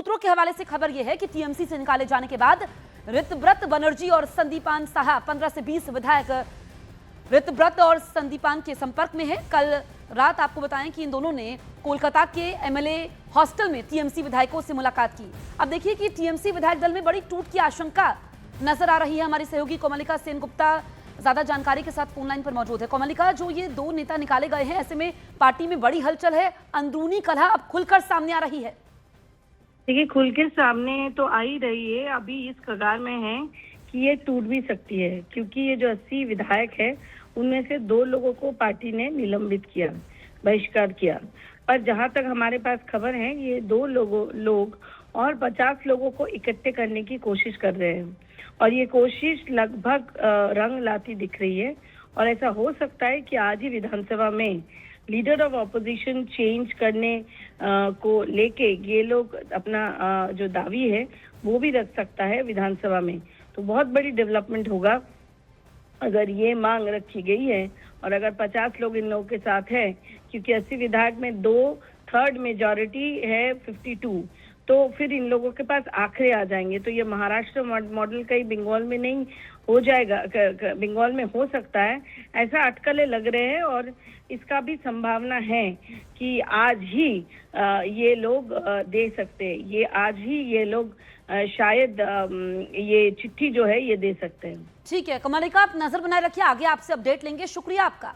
सूत्रों के हवाले से खबर यह है कि टीएमसी से निकाले जाने के बाद ऋतव्रत बनर्जी और संदीपान साहा 15 से 20 विधायक ऋतव्रत और संदीपान के संपर्क में है। कल रात आपको बताएं कि इन दोनों ने कोलकाता के एमएलए हॉस्टल में टीएमसी विधायकों से मुलाकात की। अब देखिए कि टीएमसी विधायक दल में बड़ी टूट की आशंका नजर आ रही है। हमारी सहयोगी कोमलिका सेनगुप्ता ज्यादा जानकारी के साथ फोन लाइन पर मौजूद है। कोमलिका, जो ये दो नेता निकाले गए हैं, ऐसे में पार्टी में बड़ी हलचल है, अंदरूनी कलह अब खुलकर सामने आ रही है। देखिए, खुल के सामने तो आ ही रही है, अभी इस कगार में है कि ये टूट भी सकती है, क्योंकि ये जो 80 विधायक है उनमें से 2 लोगों को पार्टी ने निलंबित किया, बहिष्कार किया। पर जहां तक हमारे पास खबर है, ये 2 लोग और 50 लोगों को इकट्ठे करने की कोशिश कर रहे हैं और ये कोशिश लगभग रंग लाती दिख रही है। और ऐसा हो सकता है कि आज ही विधानसभा में लीडर ऑफ ऑपोजिशन चेंज करने को लेके ये लोग अपना जो दावी है वो भी रख सकता है विधानसभा में। तो बहुत बड़ी डेवलपमेंट होगा अगर ये मांग रखी गई है और अगर 50 लोग इन लोगों के साथ है, क्योंकि 80 विधायक में 2/3 मेजॉरिटी है 52, तो फिर इन लोगों के पास आखिरी आ जाएंगे। तो ये महाराष्ट्र मॉडल कहीं बंगाल में नहीं हो जाएगा, बंगाल में हो सकता है, ऐसा अटकलें लग रहे हैं। और इसका भी संभावना है कि आज ही ये लोग दे सकते हैं, ये आज ही ये लोग शायद ये चिट्ठी जो है ये दे सकते हैं। ठीक है कोमलिका, आप नजर बनाए रखिए, आगे आपसे अपडेट लेंगे। शुक्रिया आपका।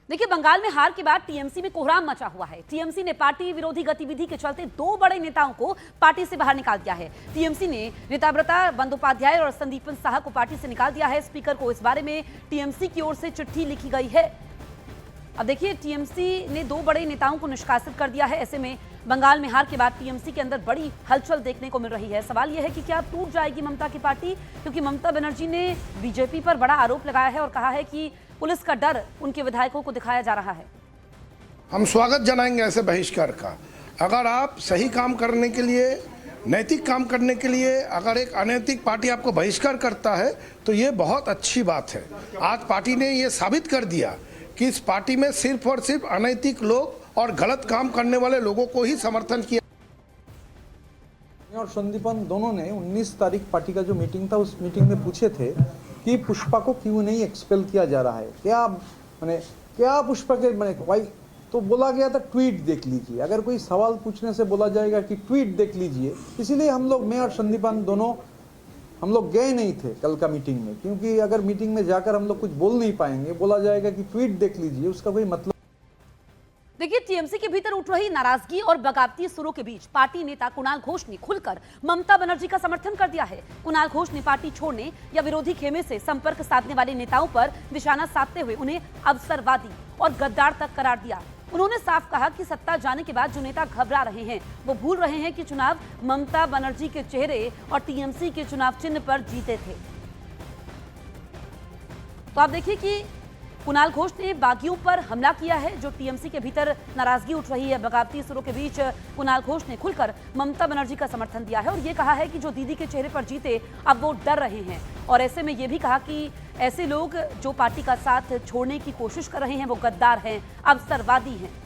देखिए, बंगाल में हार के बाद टीएमसी में कोहराम मचा हुआ है। टीएमसी ने पार्टी विरोधी गतिविधि के चलते 2 बड़े नेताओं को पार्टी से बाहर निकाल दिया है। टीएमसी ने ऋतव्रता बंदोपाध्याय और संदीपन साहा को पार्टी से निकाल दिया है। स्पीकर को इस बारे में टीएमसी की ओर से चिट्ठी लिखी गई है। अब देखिए, टीएमसी ने 2 बड़े नेताओं को निष्कासित कर दिया है। ऐसे में बंगाल में हार के बाद टीएमसी के अंदर बड़ी हलचल देखने को मिल रही है। सवाल यह है कि क्या टूट जाएगी ममता की पार्टी, क्योंकि ममता बनर्जी ने बीजेपी पर बड़ा आरोप लगाया है और कहा है कि पुलिस का डर उनके विधायकों को दिखाया जा रहा है। हम स्वागत जनाएंगे ऐसे बहिष्कार का। अगर आप सही काम करने के लिए, नैतिक काम करने के लिए अगर एक अनैतिक पार्टी आपको बहिष्कार करता है तो ये बहुत अच्छी बात है। आज पार्टी ने ये साबित कर दिया कि इस पार्टी में सिर्फ और सिर्फ अनैतिक लोग और गलत काम करने वाले लोगों को ही समर्थन किया। और संदीपन दोनों ने 19 तारीख पार्टी का जो मीटिंग था, उस मीटिंग में पूछे थे कि पुष्पा को क्यों नहीं एक्सपेल किया जा रहा है, क्या पुष्पा के भाई, तो बोला गया था ट्वीट देख लीजिए। अगर कोई सवाल पूछने से बोला जाएगा कि ट्वीट देख लीजिए, इसीलिए हम लोग, मैं और संदीपन दोनों, हम लोग गए नहीं थे कल का मीटिंग में, क्योंकि अगर मीटिंग में जाकर हम लोग कुछ बोल नहीं पाएंगे, बोला जाएगा कि ट्वीट देख लीजिए, उसका कोई मतलब। देखिए, टीएमसी के भीतर उठ रही नाराजगी और बगावती सुरों के बीच पार्टी नेता कुणाल घोष ने खुलकर ममता बनर्जी का समर्थन कर दिया है। कुणाल घोष ने पार्टी छोड़ने या विरोधी खेमे से संपर्क साधने वाले नेताओं पर निशाना साधते हुए उन्हें अवसरवादी और गद्दार तक करार दिया। उन्होंने साफ कहा कि सत्ता जाने के बाद जो नेता घबरा रहे हैं, वो भूल रहे हैं कि चुनाव ममता बनर्जी के चेहरे और टीएमसी के चुनाव चिन्ह पर जीते थे। तो आप देखिए कि कुणाल घोष ने बागियों पर हमला किया है। जो टीएमसी के भीतर नाराजगी उठ रही है, बगावती सुरों के बीच कुणाल घोष ने खुलकर ममता बनर्जी का समर्थन दिया है और ये कहा है कि जो दीदी के चेहरे पर जीते, अब वो डर रहे हैं। और ऐसे में ये भी कहा कि ऐसे लोग जो पार्टी का साथ छोड़ने की कोशिश कर रहे हैं वो गद्दार हैं, अवसरवादी हैं।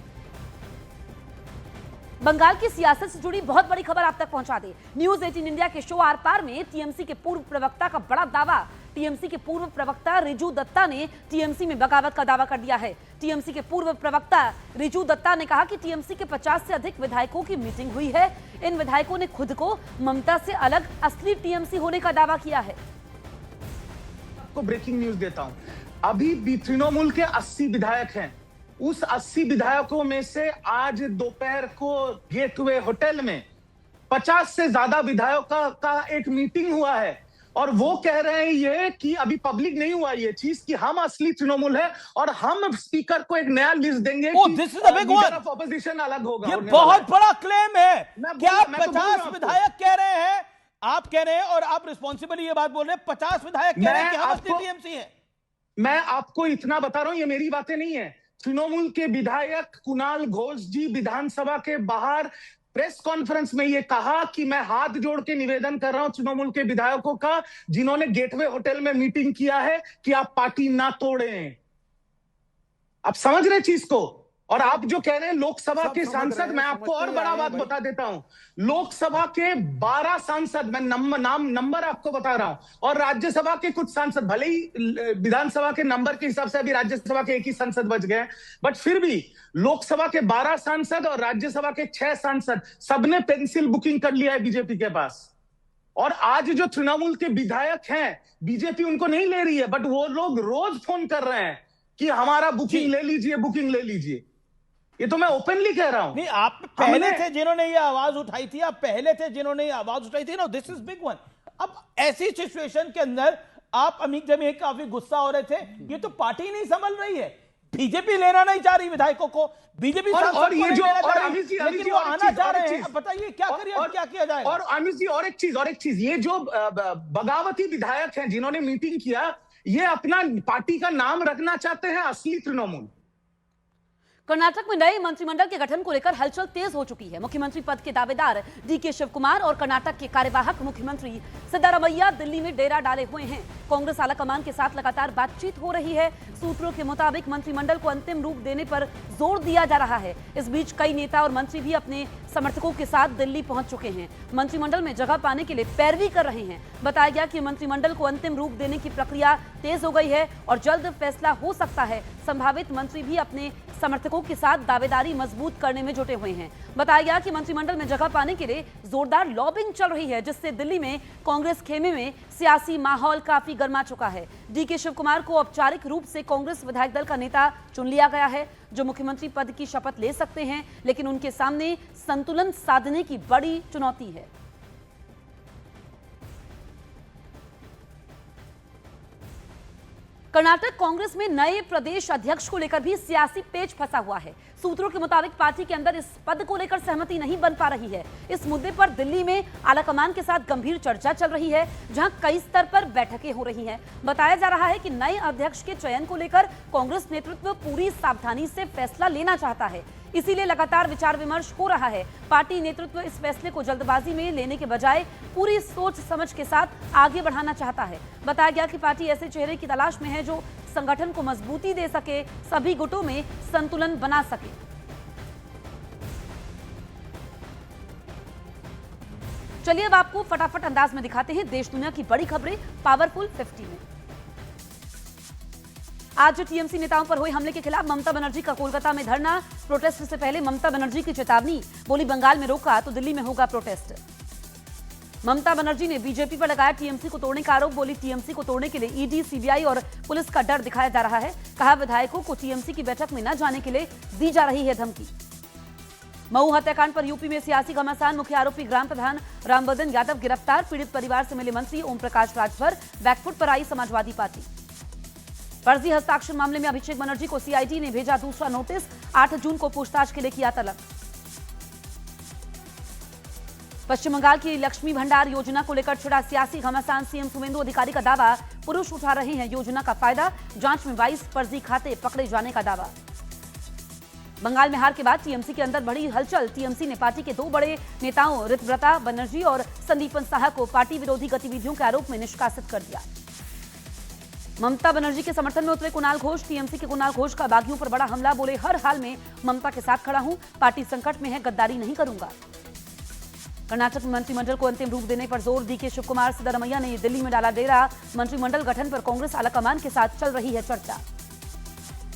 बंगाल की सियासत से जुड़ी बहुत बड़ी खबर आप तक पहुंचा दे। न्यूज 18 इंडिया के शो आर पार में टीएमसी के पूर्व प्रवक्ता का बड़ा दावा। टीएमसी के पूर्व प्रवक्ता रिजू दत्ता ने टीएमसी में बगावत का दावा कर दिया है। टीएमसी के पूर्व प्रवक्ता रिजू दत्ता ने कहा कि टीएमसी के 50 से अधिक विधायकों की मीटिंग हुई है। इन विधायकों ने खुद को ममता से अलग असली टीएमसी होने का दावा किया है। आपको ब्रेकिंग न्यूज देता हूं, अभी भी तृणमूल के 80 विधायक हैं। उस 80 विधायकों में से आज दोपहर को गेटवे होटल में 50 से ज्यादा विधायकों का एक मीटिंग हुआ है और वो कह रहे हैं ये कि अभी पब्लिक नहीं हुआ ये चीज कि हम असली तृणमूल है और हम स्पीकर को एक नया लिस्ट देंगे this is the big one, opposition अलग होगा। ये बहुत बड़ा क्लेम है। क्या 50 विधायक कह रहे हैं, आप कह रहे हैं और आप रिस्पॉन्सिबली ये बात बोल रहे हैं, 50 विधायक कह रहे हैं कि हम असली टीएमसी है। मैं आपको इतना बता रहा हूं, ये मेरी बातें नहीं है। तृणमूल के विधायक कुणाल घोष जी विधानसभा के बाहर प्रेस कॉन्फ्रेंस में ये कहा कि मैं हाथ जोड़ के निवेदन कर रहा हूं तृणमूल के विधायकों का जिन्होंने गेटवे होटल में मीटिंग किया है कि आप पार्टी ना तोड़ें। आप समझ रहे चीज को? और आप जो कह रहे हैं लोकसभा सब के समझ सांसद, रहे हैं, मैं आपको और समझते बड़ा आए बात भाई। बता देता हूं, लोकसभा के 12 सांसद, मैं नंबर आपको बता रहा हूं, और राज्यसभा के कुछ सांसद, भले ही विधानसभा के नंबर के हिसाब से अभी राज्यसभा के एक ही सांसद बच गए, बट फिर भी लोकसभा के 12 सांसद और राज्यसभा के 6 सांसद सबने पेंसिल बुकिंग कर लिया है बीजेपी के पास। और आज जो तृणमूल के विधायक हैं, बीजेपी उनको नहीं ले रही है, बट वो लोग रोज फोन कर रहे हैं कि हमारा बुकिंग ले लीजिए, बुकिंग ले लीजिए। ये तो मैं ओपनली कह रहा हूं। नहीं, आप पहले थे जिन्होंने ये आवाज उठाई थी, आप पहले थे जिन्होंने ये आवाज उठाई थी ना, दिस इज बिग वन। अब ऐसी सिचुएशन के अंदर आप अमित जब काफी गुस्सा हो रहे थे, ये तो पार्टी नहीं संभल रही है, बीजेपी लेना नहीं चाह रही विधायकों को, बीजेपी और ये जो और अमित जी, लेकिन वो आना चाह रहे हैं। अब बताइए क्या करिए, क्या किया जाएगा? और अमित जी और एक चीज, ये जो बगावती विधायक हैं जिन्होंने मीटिंग किया, ये अपना पार्टी का नाम रखना चाहते हैं असली तृणमूल। कर्नाटक में नए मंत्रिमंडल के गठन को लेकर हलचल तेज हो चुकी है। मुख्यमंत्री पद के दावेदार डीके शिवकुमार और कर्नाटक के कार्यवाहक मुख्यमंत्री सिद्धारमैया दिल्ली में डेरा डाले हुए हैं। कांग्रेस आलाकमान के साथ लगातार बातचीत हो रही है। सूत्रों के मुताबिक मंत्रिमंडल को अंतिम रूप देने पर जोर दिया जा रहा है। इस बीच कई नेता और मंत्री भी अपने समर्थकों के साथ दिल्ली पहुंच चुके हैं, मंत्रिमंडल में जगह पाने के लिए पैरवी कर रहे हैं। बताया गया कि मंत्रिमंडल को अंतिम रूप देने की प्रक्रिया तेज हो गई है और जल्द फैसला हो सकता है। संभावित मंत्री भी अपने समर्थकों के साथ दावेदारी मजबूत करने में जुटे हुए हैं। बताया गया कि मंत्रिमंडल में जगह पाने के लिए जोरदार लॉबिंग चल रही है, जिससे दिल्ली में कांग्रेस खेमे में सियासी माहौल काफी गर्मा चुका है। डीके शिवकुमार को औपचारिक रूप से कांग्रेस विधायक दल का नेता चुन लिया गया है, जो मुख्यमंत्री पद की शपथ ले सकते हैं, लेकिन उनके सामने संतुलन साधने की बड़ी चुनौती है। कर्नाटक कांग्रेस में नए प्रदेश अध्यक्ष को लेकर भी सियासी पेच फंसा हुआ है। सूत्रों के मुताबिक पार्टी के अंदर इस पद को लेकर सहमति नहीं बन पा रही है। इस मुद्दे पर दिल्ली में आलाकमान के साथ गंभीर चर्चा चल रही है, जहां कई स्तर पर बैठकें हो रही हैं। बताया जा रहा है कि नए अध्यक्ष के चयन को लेकर कांग्रेस नेतृत्व पूरी सावधानी से फैसला लेना चाहता है, इसीलिए लगातार विचार विमर्श हो रहा है। पार्टी नेतृत्व इस फैसले को जल्दबाजी में लेने के बजाय पूरी सोच समझ के साथ आगे बढ़ाना चाहता है। बताया गया कि पार्टी ऐसे चेहरे की तलाश में है जो संगठन को मजबूती दे सके, सभी गुटों में संतुलन बना सके। चलिए अब आपको फटाफट अंदाज में दिखाते हैं देश दुनिया की बड़ी खबरें पावरफुल 50 में। आज टीएमसी नेताओं पर हुए हमले के खिलाफ ममता बनर्जी का कोलकाता में धरना। प्रोटेस्ट से पहले ममता बनर्जी की चेतावनी, बोली बंगाल में रोका तो दिल्ली में होगा प्रोटेस्ट। ममता बनर्जी ने बीजेपी पर लगाया टीएमसी को तोड़ने का आरोप, बोली टीएमसी को तोड़ने के लिए ईडी, सीबीआई और पुलिस का डर दिखाया जा रहा है। कहा विधायकों को टीएमसी की बैठक में न जाने के लिए दी जा रही है धमकी। मऊ हत्याकांड पर यूपी में सियासी घमासान, मुख्य आरोपी ग्राम प्रधान रामबदन यादव गिरफ्तार। पीड़ित परिवार से मिले मंत्री ओम प्रकाश राजभर, बैकफुट पर आई समाजवादी पार्टी। फर्जी हस्ताक्षर मामले में अभिषेक बनर्जी को सीआईडी ने भेजा दूसरा नोटिस, 8 जून को पूछताछ के लिए किया तलब। पश्चिम बंगाल की लक्ष्मी भंडार योजना को लेकर छिड़ा सियासी घमासान, सीएम सुवेंदु अधिकारी का दावा, पुरुष उठा रहे हैं योजना का फायदा, जांच में 22 फर्जी खाते पकड़े जाने का दावा। बंगाल में हार के बाद टीएमसी के अंदर बड़ी हलचल। टीएमसी ने पार्टी के 2 बड़े नेताओं ऋतव्रता बनर्जी और संदीपन साहा को पार्टी विरोधी गतिविधियों के आरोप में निष्कासित कर दिया। ममता बनर्जी के समर्थन में उतरे कुणाल घोष। टीएमसी के कुणाल घोष का बागियों पर बड़ा हमला, बोले हर हाल में ममता के साथ खड़ा हूं, पार्टी संकट में है, गद्दारी नहीं करूंगा। कर्नाटक में मंत्रिमंडल को अंतिम रूप देने पर जोर, डीके शिवकुमार, सिद्धारमैया ने दिल्ली में डाला डेरा। मंत्रिमंडल गठन पर कांग्रेस आलाकमान के साथ चल रही है चर्चा।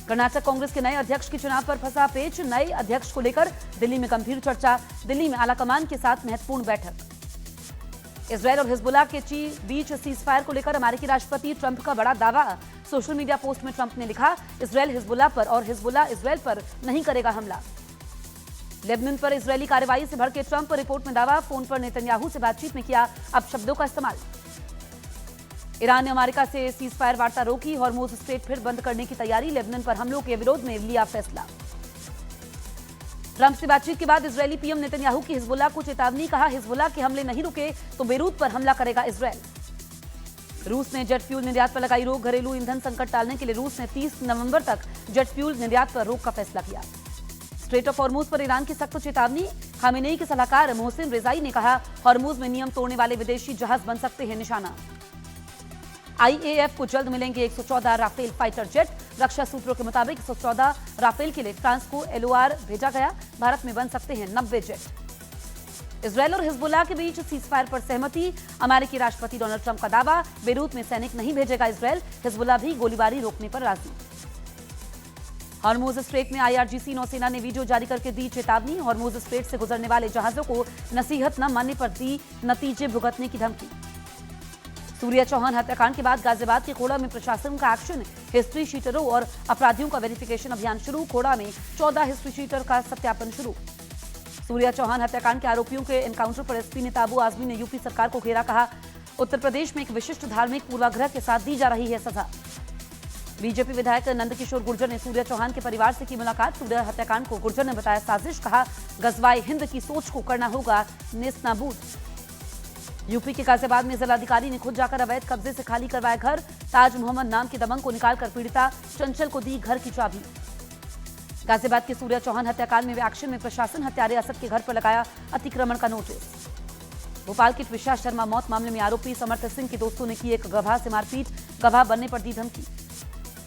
कर्नाटक कांग्रेस के नए अध्यक्ष के चुनाव पर फंसा पेच, नए अध्यक्ष को लेकर दिल्ली में गंभीर चर्चा, दिल्ली में आलाकमान के साथ महत्वपूर्ण बैठक। इजरायल और हिजबुल्लाह के बीच सीजफायर को लेकर अमेरिकी राष्ट्रपति ट्रंप का बड़ा दावा। सोशल मीडिया पोस्ट में ट्रंप ने लिखा, इजरायल हिजबुल्लाह पर और हिजबुल्लाह इजरायल पर नहीं करेगा हमला। लेबनान पर इजरायली कार्रवाई से भड़के ट्रंप, रिपोर्ट में दावा, फोन पर नेतन्याहू से बातचीत में किया अब शब्दों का इस्तेमाल। ईरान ने अमेरिका से सीजफायर वार्ता रोकी, हॉर्मुज स्ट्रेट फिर बंद करने की तैयारी, लेबनान पर हमलों के विरोध में लिया फैसला। ट्रंप से बातचीत के बाद इजरायली पीएम नेतन्याहू की हिजबुल्लाह को चेतावनी, कहा हिजबुल्लाह के हमले नहीं रुके तो बेरूत पर हमला करेगा इजरायल। रूस ने जेट फ्यूल निर्यात पर लगाई रोक, घरेलू ईंधन संकट टालने के लिए रूस ने 30 नवंबर तक जेट फ्यूल निर्यात पर रोक का फैसला किया। स्ट्रेट ऑफ हॉर्मुज पर ईरान की सख्त चेतावनी, खामेनेई के सलाहकार मोहसिन रेजाई ने कहा हॉर्मुज में नियम तोड़ने वाले विदेशी जहाज बन सकते हैं निशाना। आईएएफ को जल्द मिलेंगे 114 राफेल फाइटर जेट, रक्षा सूत्रों के मुताबिक 114 राफेल के लिए फ्रांस को LOR भेजा गया। भारत में बन सकते हैं 90 जेट। इजरायल और हिजबुल्लाह के बीच सीजफायर पर सहमति। अमेरिकी राष्ट्रपति डोनाल्ड ट्रंप का दावा, बेरूत में सैनिक नहीं भेजेगा इजरायल। हिजबुल्लाह भी गोलीबारी रोकने पर राजी। हॉर्मुज स्ट्रेट में IRGC नौसेना ने वीडियो जारी करके दी चेतावनी। हॉर्मुज स्ट्रेट से गुजरने वाले जहाजों को नसीहत न मानने पर दी नतीजे भुगतने की धमकी। सूर्या चौहान हत्याकांड के बाद गाजियाबाद के खोड़ा में प्रशासन का एक्शन। हिस्ट्री शीटरों और अपराधियों का वेरिफिकेशन अभियान शुरू। खोड़ा में 14 हिस्ट्री शीटर का सत्यापन शुरू। सूर्या चौहान हत्याकांड के आरोपियों के एनकाउंटर पर SP नेता अबू आजमी ने यूपी सरकार को घेरा। कहा, उत्तर प्रदेश में एक विशिष्ट धार्मिक पूर्वाग्रह के साथ दी जा रही है सजा। बीजेपी विधायक नंदकिशोर गुर्जर ने सूर्या चौहान के परिवार से की मुलाकात। सूर्या हत्याकांड को गुर्जर ने बताया साजिश। कहा, गजवाए हिंद की सोच को करना होगा नेस्तनाबूद। यूपी के गाजियाबाद में जिलाधिकारी ने खुद जाकर अवैध कब्जे से खाली करवाया घर। ताज मोहम्मद नाम के दबंग को निकालकर पीड़िता चंचल को दी घर की चाबी। गाजियाबाद के सूर्या चौहान हत्याकांड में एक्शन में प्रशासन। हत्यारे असद के घर पर लगाया अतिक्रमण का नोटिस। भोपाल के ट्विशा शर्मा मौत मामले में आरोपी समर्थ सिंह के दोस्तों ने की एक गवाह से मारपीट। गवाह बनने पर दी धमकी।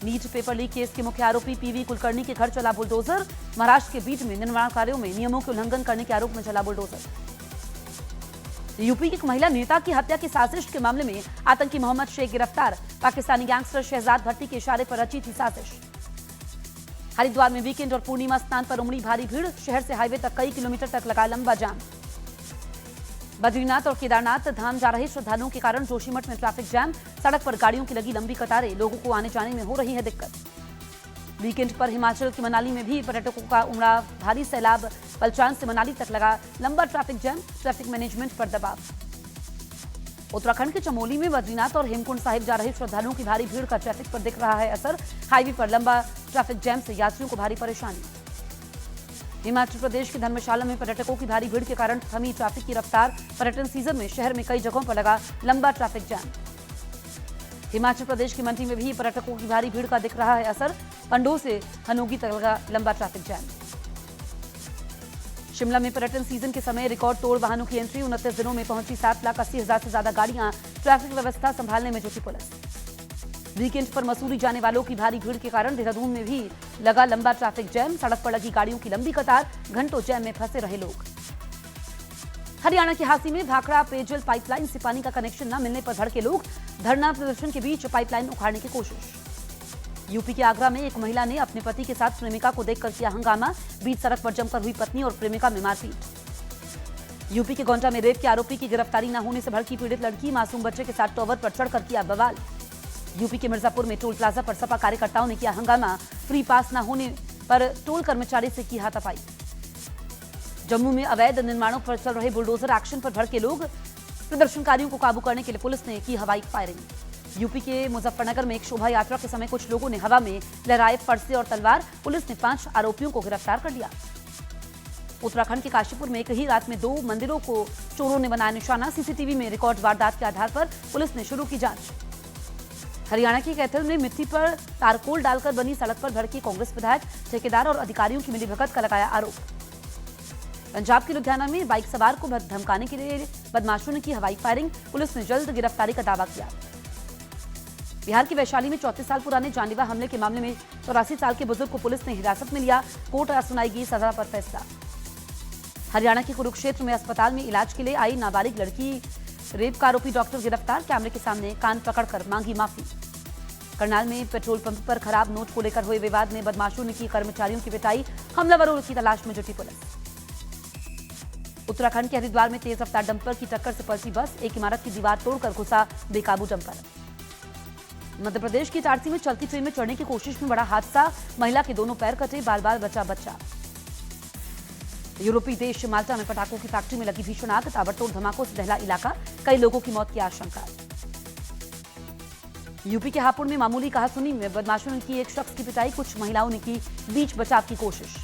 नीट पेपर लीक केस के मुख्य आरोपी PV कुलकर्णी के घर चला बुलडोजर। महाराष्ट्र के बीट में निर्माण कार्यों में नियमों के उल्लंघन करने के आरोप में चला बुलडोजर। यूपी की एक महिला नेता की हत्या की साजिश के मामले में आतंकी मोहम्मद शेख गिरफ्तार। पाकिस्तानी गैंगस्टर शहजाद भट्टी के इशारे पर रची थी साजिश। हरिद्वार में वीकेंड और पूर्णिमा स्नान पर उमड़ी भारी भीड़। शहर से हाईवे तक कई किलोमीटर तक लगा लंबा जाम। बद्रीनाथ और केदारनाथ धाम जा रहे श्रद्धालुओं के कारण जोशीमठ में ट्रैफिक जैम। सड़क पर गाड़ियों की लगी लंबी कतारें। लोगों को आने जाने में हो रही है दिक्कत। वीकेंड पर हिमाचल की मनाली में भी पर्यटकों का उमड़ा भारी सैलाब। पलचान से मनाली तक लगा लंबा ट्रैफिक जैम। ट्रैफिक मैनेजमेंट पर दबाव। उत्तराखंड के चमोली में बद्रीनाथ और हेमकुंड साहिब जा रहे श्रद्धालुओं की भारी भीड़ का ट्रैफिक पर दिख रहा है असर। हाईवे पर लंबा ट्रैफिक जैम से यात्रियों को भारी परेशानी। हिमाचल प्रदेश के धर्मशाला में पर्यटकों की भारी भीड़ के कारण थमी ट्रैफिक की रफ्तार। पर्यटन सीजन में शहर में कई जगहों पर लगा लंबा ट्रैफिक जैम। हिमाचल प्रदेश की मंडी में भी पर्यटकों की भारी भीड़ का दिख रहा है असर। पंडोह से हनोगी तक लगा लंबा ट्रैफिक जैम। शिमला में पर्यटन सीजन के समय रिकॉर्ड तोड़ वाहनों की एंट्री। 29 दिनों में पहुंची 7,80,000 से ज्यादा गाड़ियां। ट्रैफिक व्यवस्था संभालने में जुटी पुलिस। वीकेंड पर मसूरी जाने वालों की भारी भीड़ के कारण देहरादून में भी लगा लंबा ट्रैफिक जैम। सड़क पर लगी गाड़ियों की लंबी कतार। घंटों जैम में फंसे रहे लोग। हरियाणा के हांसी में भाखड़ा पेयजल पाइपलाइन से पानी का कनेक्शन न मिलने पर भड़के लोग। धरना प्रदर्शन के बीच पाइपलाइन उखाड़ने की कोशिश। यूपी के आगरा में एक महिला ने अपने पति के साथ प्रेमिका को देखकर किया हंगामा। बीच सड़क पर जमकर हुई पत्नी और प्रेमिका में मारपीट। यूपी के गोंडा में रेप के आरोपी की गिरफ्तारी न होने से भड़की पीड़ित लड़की। मासूम बच्चे के साथ टॉवर पर चढ़कर किया बवाल। यूपी के मिर्जापुर में टोल प्लाजा पर सपा कार्यकर्ताओं ने किया हंगामा। फ्री पास न होने पर टोल कर्मचारी से की हाथापाई। जम्मू में अवैध निर्माणों पर चल रहे बुलडोजर एक्शन पर भड़के लोग। प्रदर्शनकारियों को काबू करने के लिए पुलिस ने की हवाई फायरिंग। यूपी के मुजफ्फरनगर में एक शोभा यात्रा के समय कुछ लोगों ने हवा में लहराए फरसे और तलवार। पुलिस ने 5 आरोपियों को गिरफ्तार कर लिया। उत्तराखंड के काशीपुर में एक ही रात में 2 मंदिरों को चोरों ने बनाया निशाना। CCTV में रिकॉर्ड वारदात के आधार पर पुलिस ने शुरू की जांच। हरियाणा के कैथल में मिट्टी पर तारकोल डालकर बनी सड़क पर भड़की कांग्रेस विधायक। ठेकेदार और अधिकारियों की मिलीभगत का लगाया आरोप। पंजाब के लुधियाना में बाइक सवार को धमकाने के लिए बदमाशों ने की हवाई फायरिंग। पुलिस ने जल्द गिरफ्तारी का दावा किया। बिहार के वैशाली में 34 साल पुराने जानलेवा हमले के मामले में 84 साल के बुजुर्ग को पुलिस ने हिरासत में लिया। कोर्ट आज सुनाएगी सजा पर फैसला। हरियाणा के कुरुक्षेत्र में अस्पताल में इलाज के लिए आई नाबालिग लड़की रेप का आरोपी डॉक्टर गिरफ्तार। कैमरे के सामने कान पकड़कर मांगी माफी। करनाल में पेट्रोल पंप पर खराब नोट को लेकर हुए विवाद में बदमाशों ने की कर्मचारियों की पिटाई। हमलावरों की तलाश में जुटी पुलिस। उत्तराखंड के हरिद्वार में तेज रफ्तार डंपर की टक्कर से पलटी बस। एक इमारत की दीवार तोड़कर घुसा बेकाबू डंपर। मध्य प्रदेश की इटारसी में चलती ट्रेन में चढ़ने की कोशिश में बड़ा हादसा। महिला के दोनों पैर कटे, बाल बाल बचा बच्चा। यूरोपीय देश माल्टा में पटाखों की फैक्ट्री में लगी भीषण आग। ताबड़तोड़ धमाकों से दहला इलाका। कई लोगों की मौत की आशंका। यूपी के हापुड़ में मामूली कहासुनी में बदमाशों ने की एक शख्स की पिटाई। कुछ महिलाओं ने की बीच बचाव की कोशिश।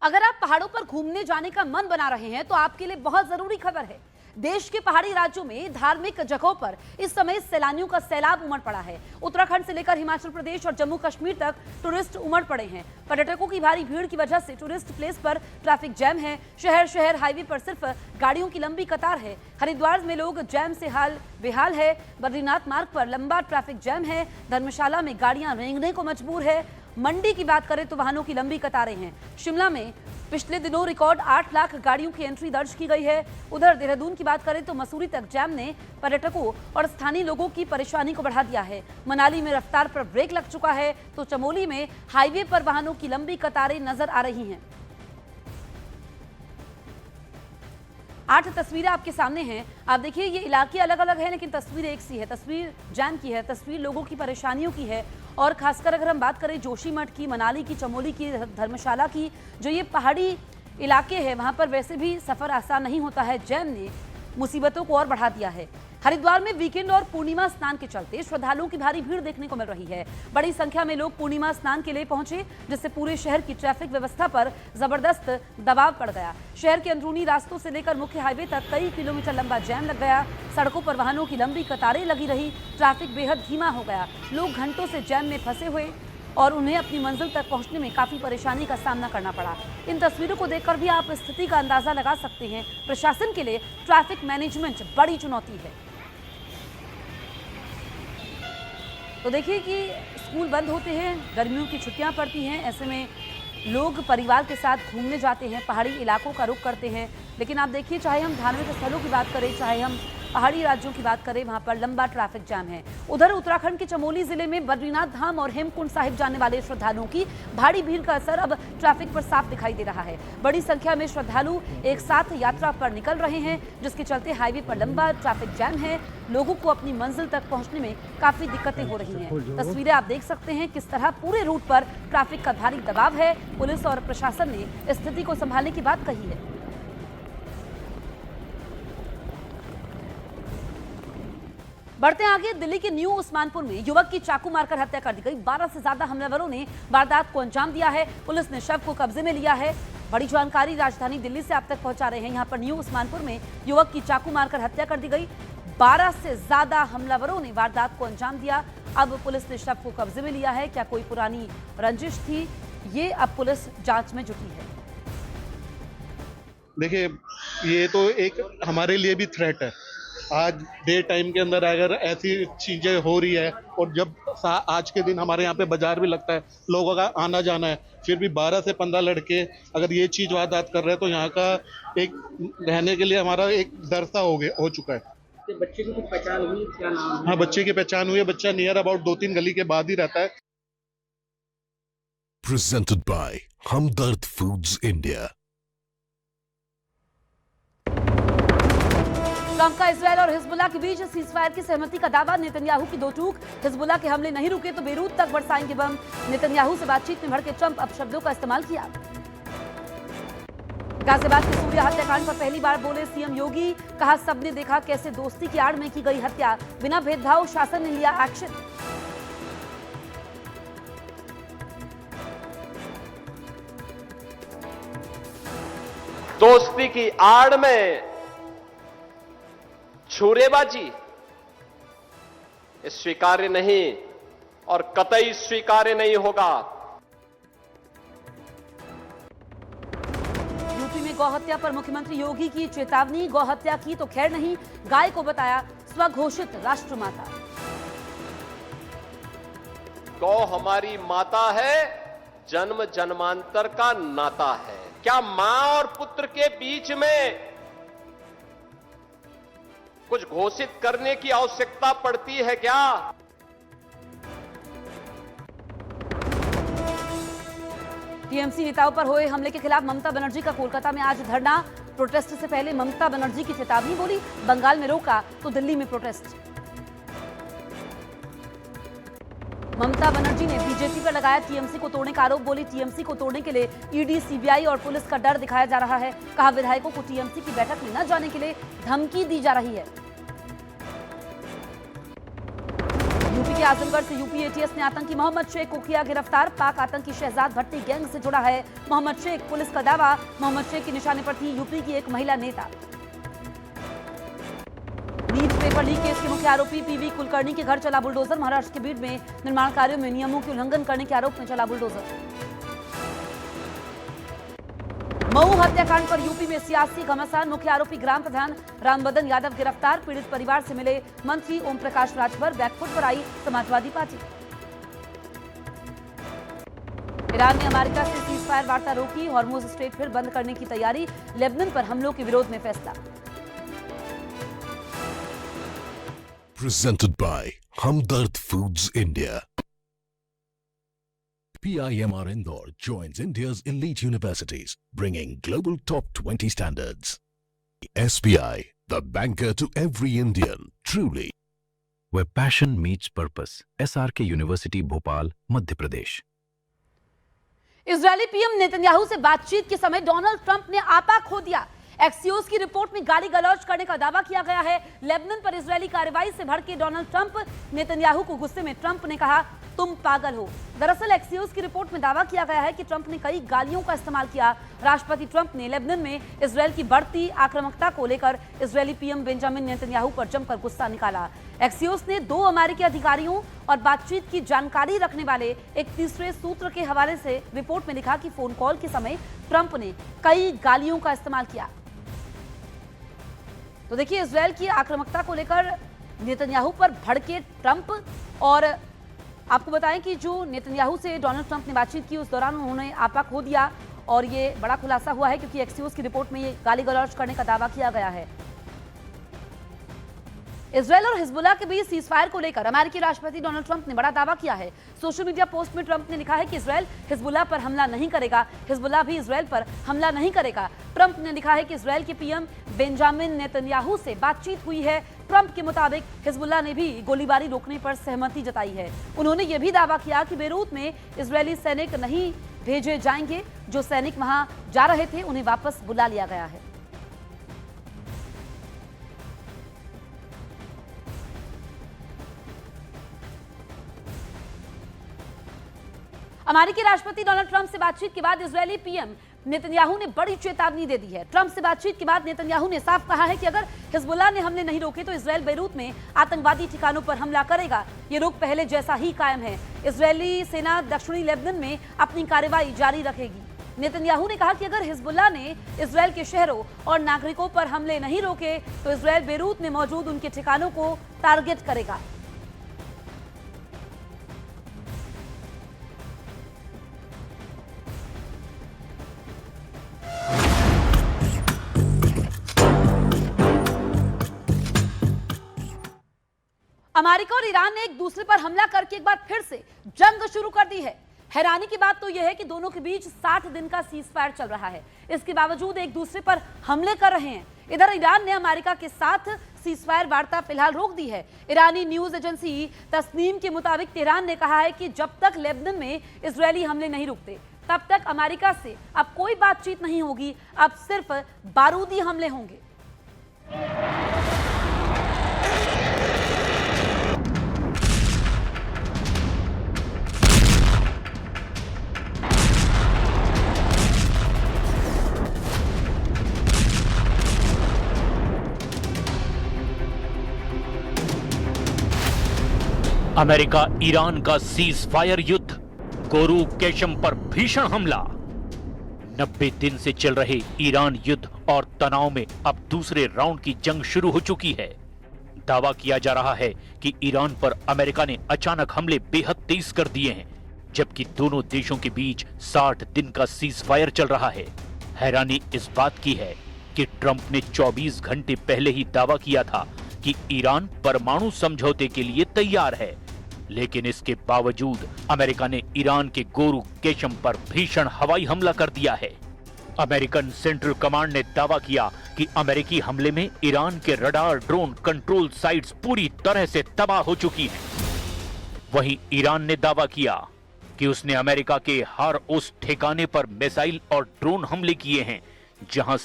अगर आप पहाड़ों पर घूमने जाने का मन बना रहे हैं तो आपके लिए बहुत जरूरी खबर है। देश के पहाड़ी राज्यों में धार्मिक जगहों पर इस समय सैलानियों का सैलाब उमड़ पड़ा है। उत्तराखंड से लेकर हिमाचल प्रदेश और जम्मू कश्मीर तक टूरिस्ट उमड़ पड़े हैं। पर्यटकों की भारी भीड़ की वजह से टूरिस्ट प्लेस पर ट्रैफिक जैम है। शहर शहर हाईवे पर सिर्फ गाड़ियों की लंबी कतार है। हरिद्वार में लोग जैम से हाल बेहाल है। बद्रीनाथ मार्ग पर लंबा ट्रैफिक जैम है। धर्मशाला में गाड़ियां रेंगने को मजबूर है। मंडी की बात करें तो वाहनों की लंबी कतारें हैं। शिमला में पिछले दिनों रिकॉर्ड 8 लाख गाड़ियों की एंट्री दर्ज की गई है। उधर देहरादून की बात करें तो मसूरी तक जैम ने पर्यटकों और स्थानीय लोगों की परेशानी को बढ़ा दिया है। मनाली में रफ्तार पर ब्रेक लग चुका है तो चमोली में हाईवे पर वाहनों की लंबी कतारें नजर आ रही हैं। 8 तस्वीरें आपके सामने हैं। आप देखिए ये इलाके अलग अलग हैं लेकिन तस्वीर एक सी है। तस्वीर जैम की है, तस्वीर लोगों की परेशानियों की है। और खासकर अगर हम बात करें जोशीमठ की, मनाली की, चमोली की, धर्मशाला की, जो ये पहाड़ी इलाके हैं वहां पर वैसे भी सफर आसान नहीं होता है। जैम ने मुसीबतों को और बढ़ा दिया है। हरिद्वार में वीकेंड और पूर्णिमा स्नान के चलते श्रद्धालुओं की भारी भीड़ देखने को मिल रही है। बड़ी संख्या में लोग पूर्णिमा स्नान के लिए पहुंचे जिससे पूरे शहर की ट्रैफिक व्यवस्था पर जबरदस्त दबाव पड़ गया। शहर के अंदरूनी रास्तों से लेकर मुख्य हाईवे तक कई किलोमीटर लंबा जैम लग गया। सड़कों पर वाहनों की लंबी कतारें लगी रही। ट्रैफिक बेहद धीमा हो गया। लोग घंटों से जैम में फंसे हुए और उन्हें अपनी मंजिल तक पहुंचने में काफी परेशानी का सामना करना पड़ा। इन तस्वीरों को देखकर भी आप स्थिति का अंदाजा लगा सकते हैं। प्रशासन के लिए ट्रैफिक मैनेजमेंट बड़ी चुनौती है। तो देखिए कि स्कूल बंद होते हैं, गर्मियों की छुट्टियां पड़ती हैं, ऐसे में लोग परिवार के साथ घूमने जाते हैं, पहाड़ी इलाकों का रुख करते हैं। लेकिन आप देखिए चाहे हम धार्मिक स्थलों की बात करें, चाहे हम पहाड़ी राज्यों की बात करें, वहां पर लंबा ट्रैफिक जाम है। उधर उत्तराखंड के चमोली जिले में बद्रीनाथ धाम और हेमकुंड साहिब जाने वाले श्रद्धालुओं की भारी भीड़ का असर अब ट्रैफिक पर साफ दिखाई दे रहा है। बड़ी संख्या में श्रद्धालु एक साथ यात्रा पर निकल रहे हैं जिसके चलते हाईवे पर लंबा ट्रैफिक जैम है। लोगों को अपनी मंजिल तक पहुंचने में काफी दिक्कतें हो रही हैं। तस्वीरें आप देख सकते हैं किस तरह पूरे रूट पर ट्रैफिक का भारी दबाव है। पुलिस और प्रशासन ने स्थिति को संभालने की बात कही है। बढ़ते आगे, दिल्ली के न्यू उस्मानपुर में युवक की चाकू मारकर हत्या कर दी गई। 12 से ज्यादा हमलावरों ने वारदात को अंजाम दिया है। पुलिस ने शव को कब्जे में लिया है। बड़ी जानकारी राजधानी दिल्ली से आप तक पहुंचा रहे हैं। यहां पर न्यू उस्मानपुर में युवक की चाकू मारकर हत्या कर दी गई। 12 से ज्यादा हमलावरों ने वारदात को अंजाम दिया। अब पुलिस ने शव को कब्जे में लिया है। क्या कोई पुरानी रंजिश थी, ये अब पुलिस जांच में जुटी है। देखिए, ये तो एक हमारे लिए भी थ्रेट है। आज डे टाइम के अंदर अगर ऐसी चीजें हो रही है और जब आज के दिन हमारे यहाँ पे बाजार भी लगता है, लोगों का आना जाना है, फिर भी 12 से 15 लड़के अगर ये चीज वारदात कर रहे हैं तो यहाँ का एक रहने के लिए हमारा एक डर सा हो चुका है। बच्चे की कुछ पहचान हुई, क्या नाम है? हाँ, बच्चे की पहचान हुई है। बच्चा नियर अबाउट 2-3 गली के बाद ही रहता है। Presented by Hamdard Foods India. Trump का इजरायल और हिजबुल्लाह के बीच सीजफायर की सहमति का दावा। नेतन्याहू की दो टूक, हिजबुल्लाह के हमले नहीं रुके तो बेरूत तक बरसाएंगे बम। नेतन्याहू से बातचीत में भड़के ट्रंप, अब शब्दों का इस्तेमाल किया। गाजियाबाद के सूर्या हत्याकांड पर पहली बार बोले सीएम योगी। कहा सबने देखा कैसे दोस्ती की आड़ में की गई हत्या, बिना भेदभाव शासन ने लिया एक्शन। दोस्ती की आड़ में छुरेबाजी स्वीकार्य नहीं और कतई स्वीकार्य नहीं होगा। यूपी में गौहत्या पर मुख्यमंत्री योगी की चेतावनी। गौहत्या की तो खैर नहीं, गाय को बताया स्वघोषित राष्ट्रमाता। गौ हमारी माता है, जन्म जन्मांतर का नाता है। क्या मां और पुत्र के बीच में कुछ घोषित करने की आवश्यकता पड़ती है क्या? टीएमसी नेताओं पर हुए हमले के खिलाफ ममता बनर्जी का कोलकाता में आज धरना। प्रोटेस्ट से पहले ममता बनर्जी की चेतावनी बोली, बंगाल में रोका तो दिल्ली में प्रोटेस्ट। ममता बनर्जी ने बीजेपी पर लगाया टीएमसी को तोड़ने का आरोप। बोली टीएमसी को तोड़ने के लिए ईडी, सीबीआई और पुलिस का डर दिखाया जा रहा है। कहा विधायकों को टीएमसी की बैठक में न जाने के लिए धमकी दी जा रही है। यूपी के आजमगढ़ से यूपी एटीएस ने आतंकी मोहम्मद शेख को किया गिरफ्तार। पाक आतंकी शहजाद भट्टी गैंग से जुड़ा है मोहम्मद शेख। पुलिस का दावा, मोहम्मद शेख की निशाने पर थी यूपी की एक महिला नेता। पेपर लीक केस के मुख्य आरोपी पीवी कुलकर्णी के घर चला बुलडोजर। महाराष्ट्र के बीड में निर्माण कार्यों में नियमों के उल्लंघन करने के आरोप में चला बुलडोजर। मऊ हत्याकांड पर यूपी में सियासी घमासान। मुख्य आरोपी ग्राम प्रधान रामबदन यादव गिरफ्तार। पीड़ित परिवार से मिले मंत्री ओम प्रकाश राजभर। बैकफुट पर आई समाजवादी पार्टी। ईरान ने अमेरिका से सीजफायर वार्ता रोकी। हॉर्मुज स्ट्रेट फिर बंद करने की तैयारी। लेबनान पर हमलों के विरोध में फैसला। Presented by Hamdard Foods India. PIMR Indore joins India's elite universities, bringing global top 20 standards. SBI, the banker to every Indian, truly. Where passion meets purpose. SRK University, Bhopal, Madhya Pradesh. Israeli PM Netanyahu से बातचीत के समय Donald Trump ने आपा खो दिया। Axios की report में गाली गलौज करने का दावा किया गया है। लेबनान पर इजरायली कार्रवाई से भड़के डोनाल्ड ट्रंप। नेतन्याहू को गुस्से में ट्रंप ने कहा, तुम पागल हो। दरअसल एक्सियोस की रिपोर्ट में दावा किया गया है कि ट्रंप ने कई गालियों का इस्तेमाल किया। राष्ट्रपति ट्रंप ने लेबनान में इजरायल की बढ़ती आक्रामकता को लेकर इजरायली पीएम बेंजामिन नेतन्याहू पर जमकर गुस्सा निकाला। एक्सियोस ने 2 अमेरिकी अधिकारियों और बातचीत की जानकारी रखने वाले एक तीसरे सूत्र के हवाले से रिपोर्ट में लिखा कि फोन कॉल के समय ट्रंप ने कई गालियों का इस्तेमाल किया। तो देखिए, इजरायल की आक्रामकता को लेकर नेतन्याहू पर भड़के ट्रंप। और आपको बताएं कि जो नेतन्याहू से डोनाल्ड ट्रंप ने बातचीत की, उस दौरान उन्होंने आपा खो दिया और ये बड़ा खुलासा हुआ है क्योंकि एक्सियोस की रिपोर्ट में ये गाली गलौज करने का दावा किया गया है। इजरायल और हिजबुल्लाह के बीच सीजफायर को लेकर अमेरिकी राष्ट्रपति डोनाल्ड ट्रंप ने बड़ा दावा किया है। सोशल मीडिया पोस्ट में ट्रंप ने लिखा है कि इजरायल हिजबुल्लाह पर हमला नहीं करेगा, हिजबुल्लाह भी इजरायल पर हमला नहीं करेगा। ट्रंप ने लिखा है कि इजरायल के पीएम बेंजामिन नेतन्याहू से बातचीत हुई है। ट्रंप के मुताबिक हिजबुल्लाह ने भी गोलीबारी रोकने पर सहमति जताई है। उन्होंने ये भी दावा किया कि बेरूत में इजरायली सैनिक नहीं भेजे जाएंगे। जो सैनिक वहां जा रहे थे उन्हें वापस बुला लिया गया है। अमेरिकी राष्ट्रपति डोनाल्ड ट्रंप से बातचीत के बाद इजरायली पीएम नेतन्याहू ने बड़ी चेतावनी दे दी है। ट्रंप से बातचीत के बाद नेतन्याहू ने साफ कहा है कि अगर हिजबुल्लाह ने हमले नहीं रोके तो इजरायल बेरूत में आतंकवादी ठिकानों पर हमला करेगा। ये रुख पहले जैसा ही कायम है। इजरायली सेना दक्षिणी लेबनान में अपनी कार्रवाई जारी रखेगी। नेतन्याहू ने कहा कि अगर हिजबुल्लाह ने इजरायल के शहरों और नागरिकों पर हमले नहीं रोके तो इजरायल बेरूत में मौजूद उनके ठिकानों को टारगेट करेगा। अमेरिका और ईरान ने एक दूसरे पर हमला करके एक बार फिर से जंग शुरू कर दी है। हैरानी की बात तो यह है कि दोनों के बीच 60 दिन का सीजफायर चल रहा है। इसके बावजूद एक दूसरे पर हमले कर रहे हैं। इधर ईरान ने अमेरिका के साथ सीजफायर वार्ता फिलहाल रोक दी है। ईरानी न्यूज एजेंसी तस्नीम के मुताबिक तेहरान ने कहा है कि जब तक लेबनान में इजरायली हमले नहीं रुकते तब तक अमेरिका से अब कोई बातचीत नहीं होगी। अब सिर्फ बारूदी हमले होंगे। अमेरिका ईरान का सीज फायर युद्ध, गोरू केशम पर भीषण हमला। 90 दिन से चल रहे ईरान युद्ध और तनाव में अब दूसरे राउंड की जंग शुरू हो चुकी है। दावा किया जा रहा है कि ईरान पर अमेरिका ने अचानक हमले बेहद तेज कर दिए हैं, जबकि दोनों देशों के बीच 60 दिन का सीज फायर चल रहा है। हैरानी इस बात की है कि ट्रंप ने 24 घंटे पहले ही दावा किया था कि ईरान परमाणु समझौते के लिए तैयार है, लेकिन इसके बावजूद अमेरिका ने ईरान के गोरू केशम पर भीषण हवाई हमला कर दिया है। अमेरिकन सेंट्रल कमांड ने दावा किया कि अमेरिकी हमले में ईरान के रडार, ड्रोन कंट्रोल साइट्स पूरी तरह से तबाह हो चुकी हैं। वहीं ईरान ने दावा किया कि उसने अमेरिका के हर उस ठिकाने पर मिसाइल और ड्रोन हमले किए हैं जहां से